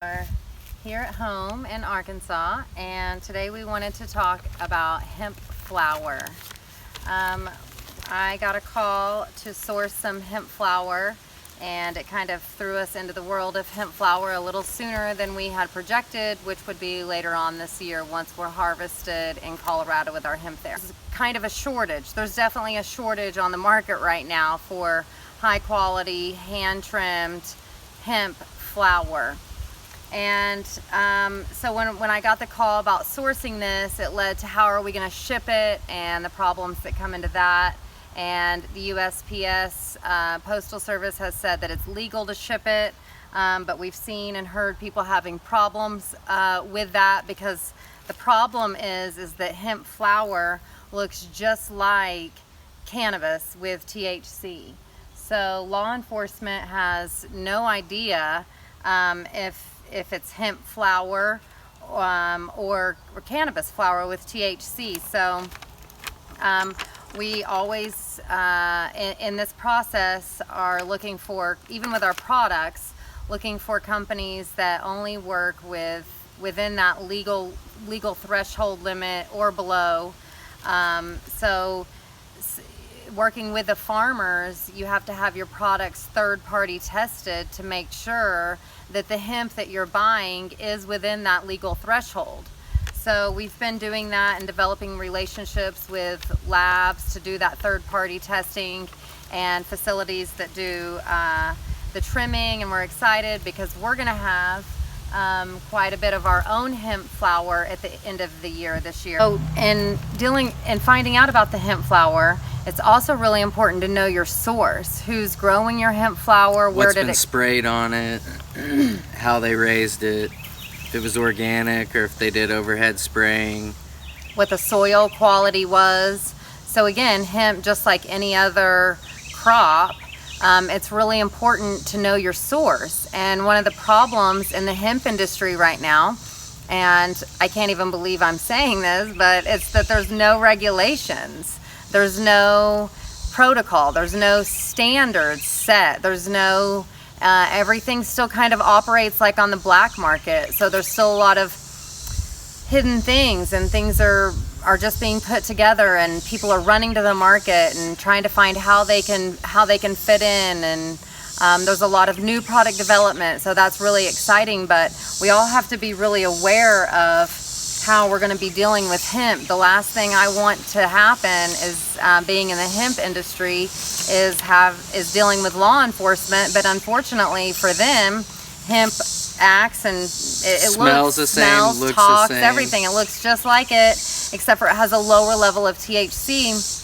Are here at home in Arkansas, and today we wanted to talk about hemp flower. I got a call to source some hemp flower, and it kind of threw us into the world of hemp flower a little sooner than we had projected, which would be later on this year once we're harvested in Colorado with our hemp there. There's kind of a shortage. There's definitely a shortage on the market right now for high quality, hand trimmed hemp flower. And so when I got the call about sourcing this, it led to how are we going to ship it and the problems that come into that. And the USPS Postal Service has said that it's legal to ship it, but we've seen and heard people having problems with that, because the problem is that hemp flower looks just like cannabis with THC. So law enforcement has no idea if it's hemp flower or cannabis flower with THC. So we always, in this process, are looking for, even with our products, looking for companies that only work within that legal threshold limit or below. So working with the farmers, you have to have your products third-party tested to make sure that the hemp that you're buying is within that legal threshold. So we've been doing that and developing relationships with labs to do that third-party testing and facilities that do the trimming, and we're excited because we're going to have quite a bit of our own hemp flower at the end of the year this year. So in finding out about the hemp flower, it's also really important to know your source. Who's growing your hemp flower? What's been sprayed on it? How they raised it? If it was organic or if they did overhead spraying. What the soil quality was. So again, hemp, just like any other crop, it's really important to know your source. And one of the problems in the hemp industry right now, and I can't even believe I'm saying this, but it's that there's no regulations. There's no protocol. There's no standards set. There's no, everything still kind of operates like on the black market. So there's still a lot of hidden things, and things are just being put together, and people are running to the market and trying to find how they can fit in. And there's a lot of new product development, so that's really exciting. But we all have to be really aware of how we're going to be dealing with hemp. The last thing I want to happen is being in the hemp industry is dealing with law enforcement. But unfortunately for them, hemp acts and it smells the same, smells, looks talks, the same. everything. It looks just like it, except for it has a lower level of THC.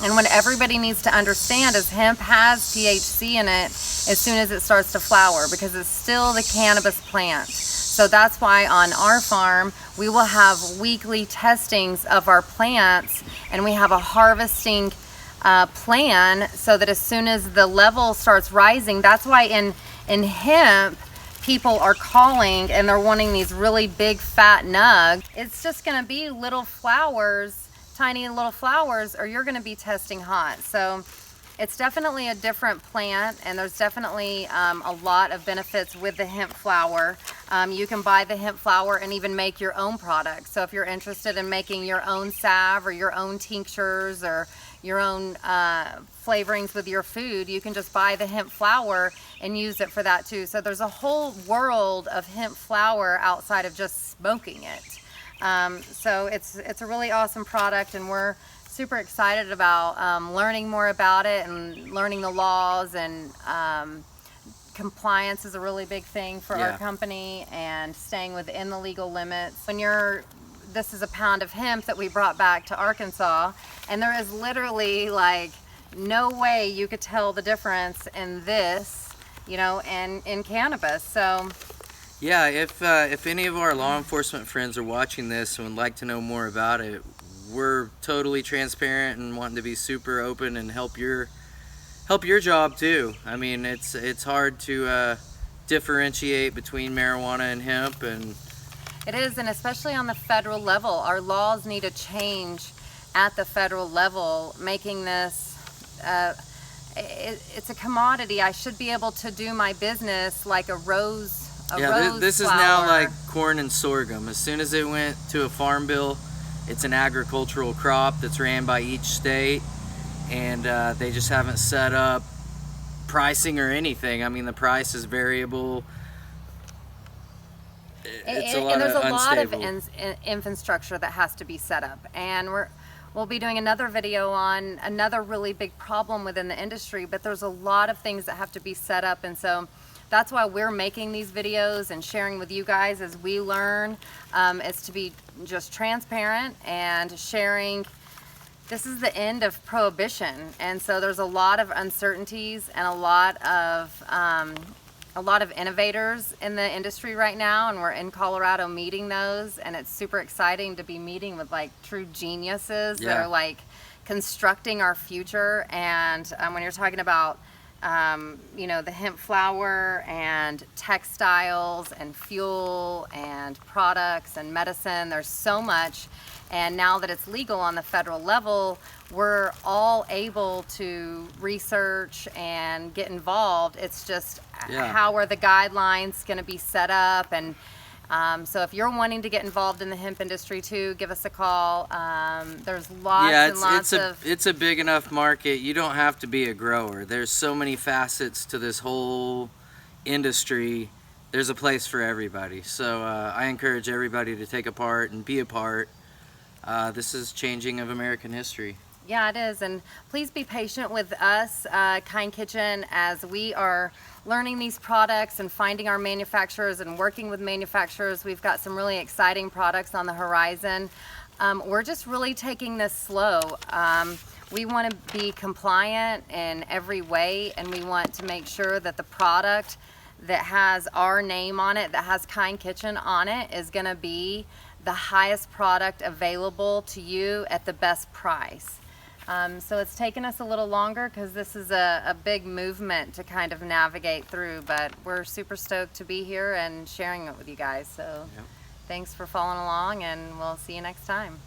And what everybody needs to understand is hemp has THC in it as soon as it starts to flower, because it's still the cannabis plant. So that's why on our farm, we will have weekly testings of our plants, and we have a harvesting plan so that as soon as the level starts rising, that's why in hemp, people are calling and they're wanting these really big fat nugs. It's just gonna be little flowers, tiny little flowers, or you're gonna be testing hot. So it's definitely a different plant, and there's definitely a lot of benefits with the hemp flower. You can buy the hemp flower and even make your own products. So if you're interested in making your own salve or your own tinctures or your own flavorings with your food, you can just buy the hemp flower and use it for that too. So there's a whole world of hemp flower outside of just smoking it. So it's a really awesome product, and we're super excited about learning more about it and learning the laws, and compliance is a really big thing for our company, and staying within the legal limits. This is a pound of hemp that we brought back to Arkansas, and there is literally like no way you could tell the difference in this, and in cannabis. So yeah, if any of our law enforcement friends are watching this and would like to know more about it, we're totally transparent and wanting to be super open and help your job too. I mean, it's hard to differentiate between marijuana and hemp, and it is, and especially on the federal level, our laws need to change at the federal level, making this it's a commodity. I should be able to do my business like a rose a Yeah, rose this is flower. now like corn and sorghum. As soon as it went to a farm bill, it's an agricultural crop that's ran by each state, and they just haven't set up pricing or anything. I mean, the price is variable. It's a lot and there's of a lot of unstable. infrastructure that has to be set up, and we'll be doing another video on another really big problem within the industry, but there's a lot of things that have to be set up, and so that's why we're making these videos and sharing with you guys as we learn. Is to be just transparent and sharing. This is the end of prohibition, and so there's a lot of uncertainties and a lot of innovators in the industry right now, and we're in Colorado meeting those, and it's super exciting to be meeting with like true geniuses that are like constructing our future. And when you're talking about you know, the hemp flower and textiles and fuel and products and medicine, there's so much. And now that it's legal on the federal level, we're all able to research and get involved. It's just how are the guidelines going to be set up? And so if you're wanting to get involved in the hemp industry too, give us a call. There's lots and lots of... It's a big enough market. You don't have to be a grower. There's so many facets to this whole industry. There's a place for everybody. So I encourage everybody to take a part and be a part. This is changing of American history. Yeah, it is. And please be patient with us, Kind Kitchen, as we are learning these products and finding our manufacturers and working with manufacturers. We've got some really exciting products on the horizon. We're just really taking this slow. We want to be compliant in every way, and we want to make sure that the product that has our name on it, that has Kind Kitchen on it, is going to be the highest product available to you at the best price. So it's taken us a little longer because this is a big movement to kind of navigate through, but we're super stoked to be here and sharing it with you guys. So thanks for following along, and we'll see you next time.